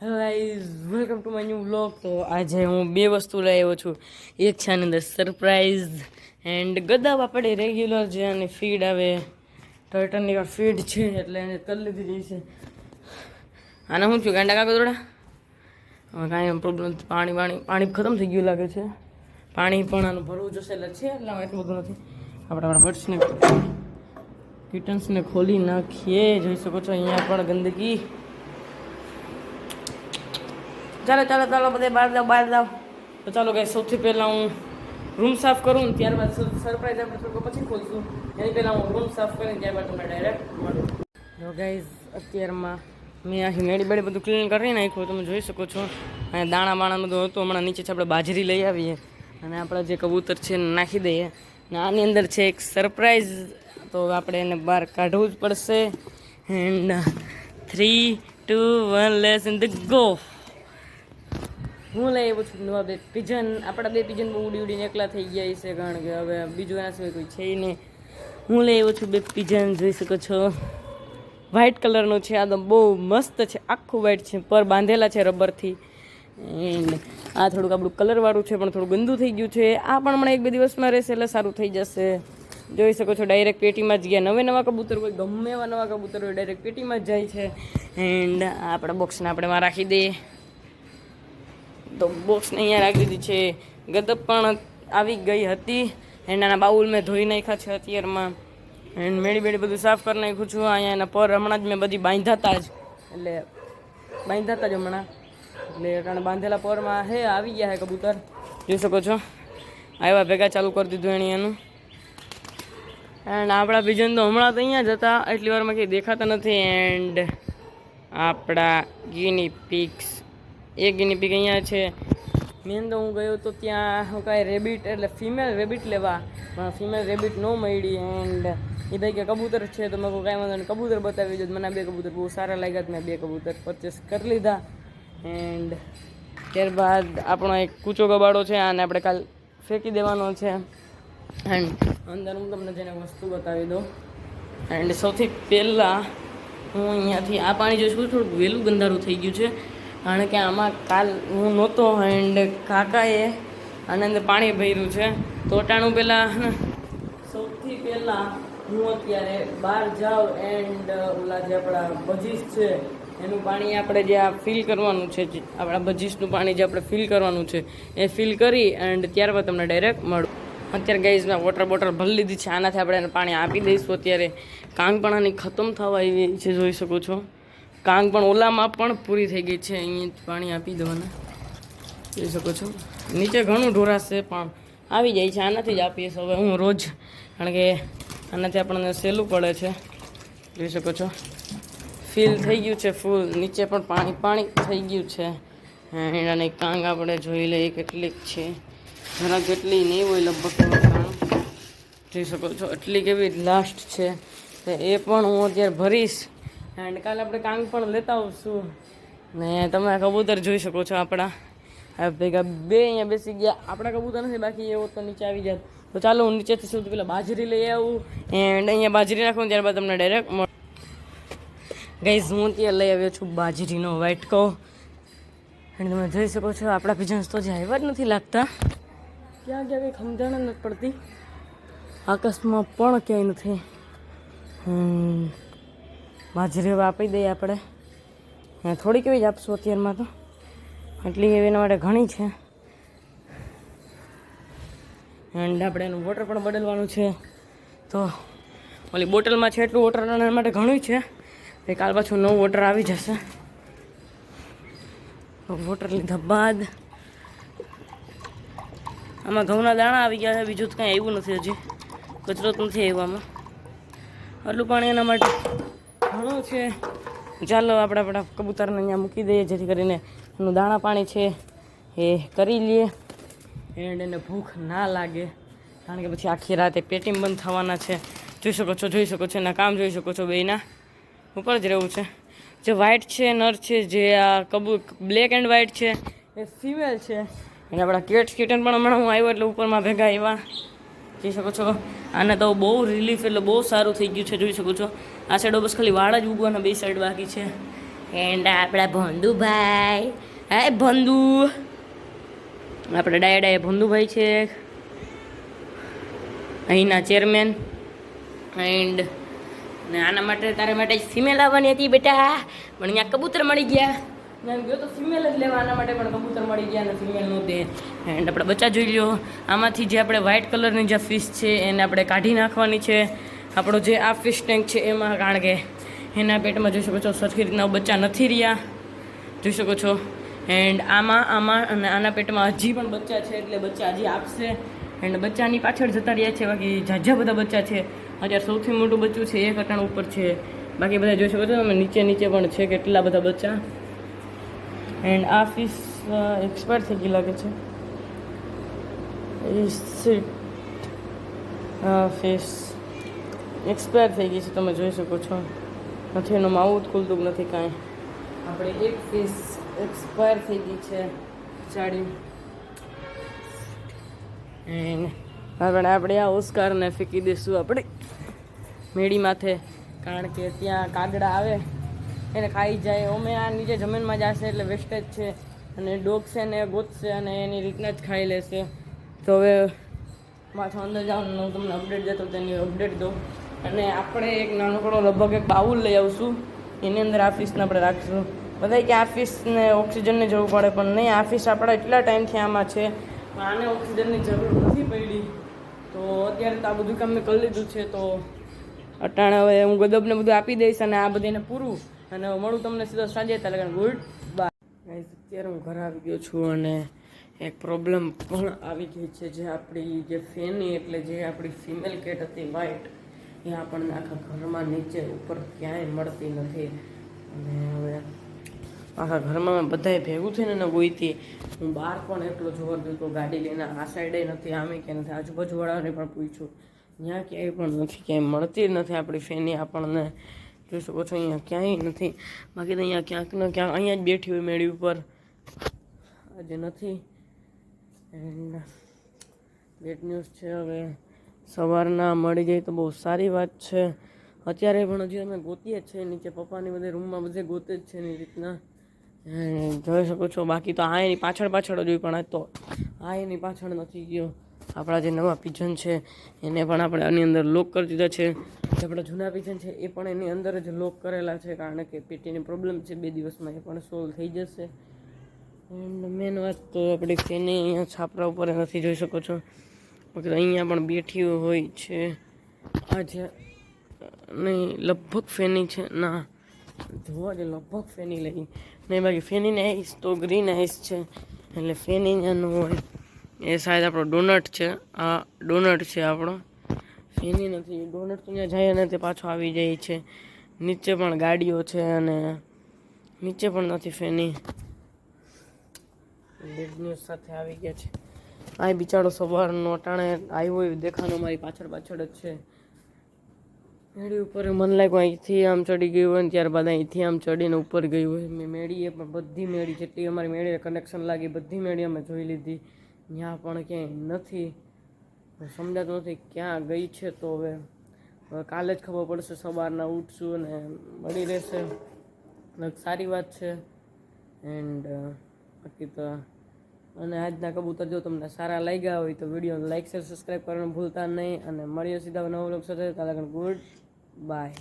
Hello guys, welcome to my new vlog. તો આજે હું બે વસ્તુ લઈ આવ્યો છું. એક છે આની અંદર સરપ્રાઈઝ એન્ડ ગદા આપણે રેગ્યુલર જે આની ફીડ આવે ટર્ટનની ફીડ છે એટલે એને કરી લીધી છે. આને શું થયું ગાંડા કાકો થોડા હવે કાંઈ પ્રોબ્લેમ પાણી ખતમ થઈ ગયું લાગે છે. પાણી પણ આનું ભરવું જશે એટલે છે એટલે એટલું બધું નથી. આપણા બર્ડ્સને કિટન્સને ખોલી નાખીએ. જોઈ શકો છો અહીંયા પણ ગંદકી. ચાલો ચાલો ચાલો બધે બહાર જાઓ. તો ચાલો ગાઈસ, સૌથી પહેલાં હું રૂમ સાફ કરું ને ત્યારબાદ સરપ્રાઈઝ આપણે થોડુંક પછી ખોલશું. એની પહેલાં હું રૂમ સાફ કરીને ત્યારબાદ તમને ડાયરેક્ટ મળું. જો ગાઈઝ, અત્યારમાં મેં અહીં મેળી બેડી બધું ક્લીન કરી નાખ્યું. તમે જોઈ શકો છો અહીંયા દાણા બાણા બધું હતું. હમણાં નીચે છે આપણે બાજરી લઈ આવીએ અને આપણા જે કબૂતર છે એને નાખી દઈએ. અને આની અંદર છે એક સરપ્રાઈઝ, તો આપણે એને બહાર કાઢવું જ પડશે. And 3, 2, 1 let's in the go. હું લઈ આવ્યો છું નવા બે પિજન. આપણા બે પિજન બહુ ઉડીને એકલા થઈ ગયા છે, કારણ કે હવે બીજું એના સિવાય કોઈ છે નહીં. હું લઈ આવ્યો છું બે પિજન. જોઈ શકો છો વ્હાઇટ કલરનું છે. આ તો બહુ મસ્ત છે, આખું વ્હાઇટ છે, પર બાંધેલા છે રબરથી. એન્ડ આ થોડુંક આપણું કલરવાળું છે પણ થોડું ગંદુ થઈ ગયું છે. આ પણ હમણાં 1-2 દિવસમાં રહેશે એટલે સારું થઈ જશે. જોઈ શકો છો ડાયરેક્ટ પેટીમાં જ ગયા. નવા કબૂતર હોય, ગમે એવા નવા કબૂતર હોય, ડાયરેક્ટ પેટીમાં જ જાય છે. એન્ડ આપણા બોક્સને આપણે એમાં રાખી દઈએ. તો બોક્સને અહીંયા રાખી દીધી છે. ગદપ પણ આવી ગઈ હતી એન્ડ આના બાઉલ મેં ધોઈ નાખ્યા છે અત્યારમાં. એન્ડ મેળી બેડી બધું સાફ કરી નાખ્યું છું. અહીંયા એના પર હમણાં જ મેં બધી બાંધ્યા જ હમણાં. એટલે કારણ બાંધેલા પરમાં હે આવી ગયા હે કબૂતર. જોઈ શકો છો આવ્યા ભેગા ચાલુ કરી દીધું એનું. એન્ડ આપણા પિજન તો હમણાં તો અહીંયા જ હતા, એટલી વારમાં કંઈ દેખાતા નથી. એન્ડ આપણા ગિની પિગ્સ, એક ગિની પિગ અહીંયા છે. મેન તો હું ગયો તો ત્યાં હું કાંઈ રેબિટ એટલે ફિમેલ રેબિટ લેવા, પણ ફિમેલ રેબિટ ન મળી. એન્ડ એ ભાઈ કે કબૂતર છે તો મેં કાંઈ વાંધો નહીં, કબૂતર બતાવી દો. મને 2 કબૂતર બહુ સારા લાગ્યા. મેં 2 કબૂતર પરચેસ કરી લીધા. એન્ડ ત્યારબાદ આપણો એક કૂચો ગબાડો છે, આને આપણે કાલ ફેંકી દેવાનો છે. એન્ડ અંદર હું તમને જેને વસ્તુ બતાવી દઉં. એન્ડ સૌથી પહેલાં હું અહીંયાથી આ પાણી જોઈશું. થોડુંક વહેલું ગંધારું થઈ ગયું છે, કારણ કે આમાં કાલ હું નહોતો. એન્ડ કાકાએ આની અંદર પાણી ભર્યું છે. તો ટાણું પહેલાં સૌથી પહેલાં હું અત્યારે બહાર જાઉં એન્ડ ઓલા જે આપણા બજીસ છે એનું પાણી આપણે જે આ ફિલ કરવાનું છે, આપણા બજીસનું પાણી જે આપણે ફિલ કરવાનું છે એ ફિલ કરી એન્ડ ત્યારબાદ તમને ડાયરેક્ટ મળું. અત્યારે ગાઈઝ મેં વોટર બોટલ ભરી લીધી છે. આનાથી આપણે એને પાણી આપી દઈશું. અત્યારે કાંગ પણ આની ખતમ થવા આવી છે, જોઈ શકો છો. કાંગ પણ ઓલામાં પણ પૂરી થઈ ગઈ છે. અહીંયા પાણી આપી દેવાના, જોઈ શકો છો. નીચે ઘણું ઢોરાશે પણ આવી જાય છે. આનાથી જ આપીએ હવે હું રોજ, કારણ કે આનાથી આપણને સહેલું પડે છે. જોઈ શકો છો ફિલ થઈ ગયું છે ફૂલ. નીચે પણ પાણી થઈ ગયું છે. એનાની કાંગ આપણે જોઈ લઈએ કેટલીક છે. જરા કેટલી નહીં હોય લગભગ. જોઈ શકો છો એટલી કેવી લાસ્ટ છે. તો એ પણ હું અત્યારે ભરીશ. એન્ડ કાલે આપણે કાંગ પણ લેતા આવશું. ને તમે કબૂતર જોઈ શકો છો આપણા ભેગા 2 અહીંયા બેસી ગયા. આપણા કબૂતર નથી, બાકી એવો તો નીચે આવી જાય. તો ચાલો હું નીચેથી સૌથી પહેલાં બાજરી લઈ આવું એન્ડ અહીંયા બાજરી નાખું. ત્યારબાદ તમને ડાયરેક્ટ ગાઈઝ હું ત્યાં લઈ આવ્યો છું બાજરીનો વાટકો. અને તમે જોઈ શકો છો આપણા પિજન્સ તો જે આવ્યા જ નથી લાગતા. ક્યાં કંઈ સમજણ નથી પડતી. આકાશમાં પણ ક્યાંય નથી. બાજરી હવે આપી દઈએ આપણે. થોડીક એવી જ આપશું અત્યારમાં, તો એટલી એવી એના માટે ઘણી છે. એન્ડ આપણે એનું વોટર પણ બદલવાનું છે. તો ઓલી બોટલમાં છે એટલું વોટર એના માટે ઘણું છે. કાલ પાછું નવું વોટર આવી જશે. વોટર લીધા બાદ આમાં ઘઉંના દાણા આવી ગયા છે. બીજું તો કાંઈ આવ્યું નથી, હજી કચરો તો નથી આવ્યો આમાં. આટલું પાણી એના માટે ઘણું છે. ચાલો આપણે આપણા કબૂતરને અહીંયા મૂકી દઈએ, જેથી કરીને એનું દાણા પાણી છે એ કરી લઈએ. એન્ડ એને ભૂખ ના લાગે, કારણ કે પછી આખી રાતે પેટીમ બંધ થવાના છે. જોઈ શકો છો એના કામ જોઈ શકો છો. બેયના ઉપર જ રહેવું છે. જે વ્હાઇટ છે નર છે, જે આ બ્લેક એન્ડ વ્હાઇટ છે એ ફિમેલ છે. અને આપણા કિટન પણ હમણાં હું આવ્યો એટલે ઉપરમાં ભેગા આવ્યા. જોઈ શકો છો આને તો બહુ રિલીફ એટલે બહુ સારું થઈ ગયું છે. જોઈ શકો છો આ સાઈડો બસ ખાલી વાળ જ ઉગવાના 2 સાઈડ બાકી છે. એન્ડ આપણા ભંદુભાઈ, હાય ભંદુ, આપણે ડાયા ભંદુભાઈ છે અહીંના ચેરમેન. એન્ડ ને આના માટે તારા માટે ફિમેલ આવવાની હતી બેટા, પણ અહીંયા કબૂતર મળી ગયા. મેં ગયો તો ફિમેલ જ લેવા, આના માટે પણ કબૂતર મળી ગયા અને ફિમેલ નહોતી. એન્ડ આપણે બચ્ચા જોઈ લો. આમાંથી જે આપણે વ્હાઇટ કલરની જે ફિશ છે એને આપણે કાઢી નાખવાની છે આપણો જે આ ફિશ ટેન્ક છે એમાં, કારણ કે એના પેટમાં જોઈ શકો છો સરખી રીતના બચ્ચા નથી રહ્યા, જોઈ શકો છો. એન્ડ આમાં અને આના પેટમાં હજી પણ બચ્ચા છે, એટલે બચ્ચા હજી આપશે. એન્ડ બચ્ચાની પાછળ જતા રહ્યા છે, બાકી ઝાઝા બધા બચ્ચા છે. અત્યારે સૌથી મોટું બચ્ચું છે એ કટાણ ઉપર છે, બાકી બધા જોઈ શકો છો તમે નીચે પણ છે કેટલા બધા બચ્ચા. એન્ડ આ ફિશ એક્સપાયર થઈ ગઈ લાગે છે. ફિશ એક્સપાયર થઈ ગઈ છે, તમે જોઈ શકો છો. નથી એનું માઉથ ખુલતું નથી કાંઈ. આપણે એક ફિશ એક્સપાયર થઈ ગઈ છે ચાડી. એન્ડ આપણે આ ઓસ્કારને ફેંકી દઈશું આપણે મેળી માથે, કારણ કે ત્યાં કાગડા આવે એને ખાઈ જાય. અમે આ નીચે જમીનમાં જશે એટલે વેસ્ટેજ છે, અને ડોગ છે ને ગોતશે અને એની રીતના જ ખાઈ લેશે. તો હવે માથું અંદર જાઉં હું તમને અપડેટ દેતો તેની અપડેટ દઉં. અને આપણે એક નાનકડો લગભગ એક બાઉલ લઈ આવશું, એની અંદર આ ફિશને આપણે રાખીશું. બધા કે આ ફિશને ઓક્સિજનની જરૂર પડે, પણ નહીં, આ ફિશ આપણા એટલા ટાઈમથી આમાં છે, આને ઓક્સિજનની જરૂર નથી પડી. તો અત્યારે તો આ બધું કામ મેં કરી લીધું છે, તો અટાણે હવે હું ગદબને બધું આપી દઈશ અને આ બધીને પૂરું. અને મળું તમને સીધો સાંજે, ત્યારે ગુડ બાય. અત્યારે હું ઘરે આવી ગયો છું અને એક પ્રોબ્લેમ પણ આવી ગઈ છે, જે આપણી જે ફેની એટલે જે આપણી ફિમેલ કેટ હતી વ્હાઇટ, એ આપણને આખા ઘરમાં નીચે ઉપર ક્યાંય મળતી નથી. અને હવે આખા ઘરમાં બધાએ ભેગું થઈને ને ગોઈતી. હું બહાર પણ એટલો જોવા ગયો તો ગાડી લઈને, આ સાઈડે નથી, આમે ક્યાંય નથી, આજુબાજુવાળાને પણ પૂછ્યું, ત્યાં ક્યાંય પણ નથી, ક્યાંય મળતી જ નથી આપણી ફેની આપણને. જોઈ શકો છો અહીંયા ક્યાંય નથી, બાકી તો અહીંયા ક્યાંક ને ક્યાંક અહીંયા જ બેઠી હોય મેળી ઉપર, આજે નથી. એન્ડ બેડ ન્યૂઝ છે, હવે સવારના મળી જાય તો બહુ સારી વાત છે. અત્યારે પણ હજી અમે ગોતીએ જ છે નીચે, પપ્પાની બધે રૂમમાં બધે ગોતે જ છે એની રીતના. જોઈ શકો છો. બાકી તો આ એની પાછળ જોઈ, પણ આ તો આ એની પાછળ નથી ગયો. આપણા જે નવા પિજન છે એને પણ આપણે આની અંદર લોક કરી દીધા છે. જે આપણા જૂના પિજન છે એ પણ એની અંદર જ લોક કરેલા છે, કારણ કે પેટીની પ્રોબ્લેમ છે, 2 દિવસમાં એ પણ સોલ્વ થઈ જશે. એન્ડ મેન વાત તો આપણી ફેની અહીંયા છાપરા ઉપર નથી, જોઈ શકો છો. બાકી અહીંયા પણ બેઠી હોય છે. આ જે નહીં લગભગ ફેની છે, ના જોવા જે લગભગ ફેની લઈ નહીં, બાકી ફેનીને આઈસ તો ગ્રીન આઈસ છે, એટલે ફેની ન હોય. એ શાયદ આપણો ડોનટ છે, આ ડોનટ છે આપણો, ફેની નથી. ડોનટ તો ત્યાં જાય અને તે પાછો આવી જાય છે. નીચે પણ ગાડીઓ છે અને નીચે પણ નથી ફેની. બેડ ન્યૂઝ સાથે આવી ગયા છે. આ બિચારો સવારનો અટાણે આવ્યો હોય દેખાનો, મારી પાછળ જ છે. મેળી ઉપર મને લાગ્યું અહીંથી આમ ચડી ગયું હોય ને ત્યારબાદ અહીંથી આમ ચડીને ઉપર ગયું હોય. મેં મેળીએ પણ બધી મેળી જેટલી અમારી મેળીએ કનેક્શન લાગી બધી મેળી અમે જોઈ લીધી, ત્યાં પણ ક્યાંય નથી. સમજાતું નથી ક્યાં ગઈ છે. તો હવે કાલે જ ખબર પડશે, સવારના ઉઠશું અને મળી રહેશે, સારી વાત છે. એન્ડ બાકી તો અને આજના કબૂતર જો તમને સારા લાગ્યા હોય તો વિડીયો લાઈક શેર સબસ્ક્રાઈબ કરવાનું ભૂલતા નહીં. અને મળીએ સીધા નવા વ્લોગ સાથે. Good bye.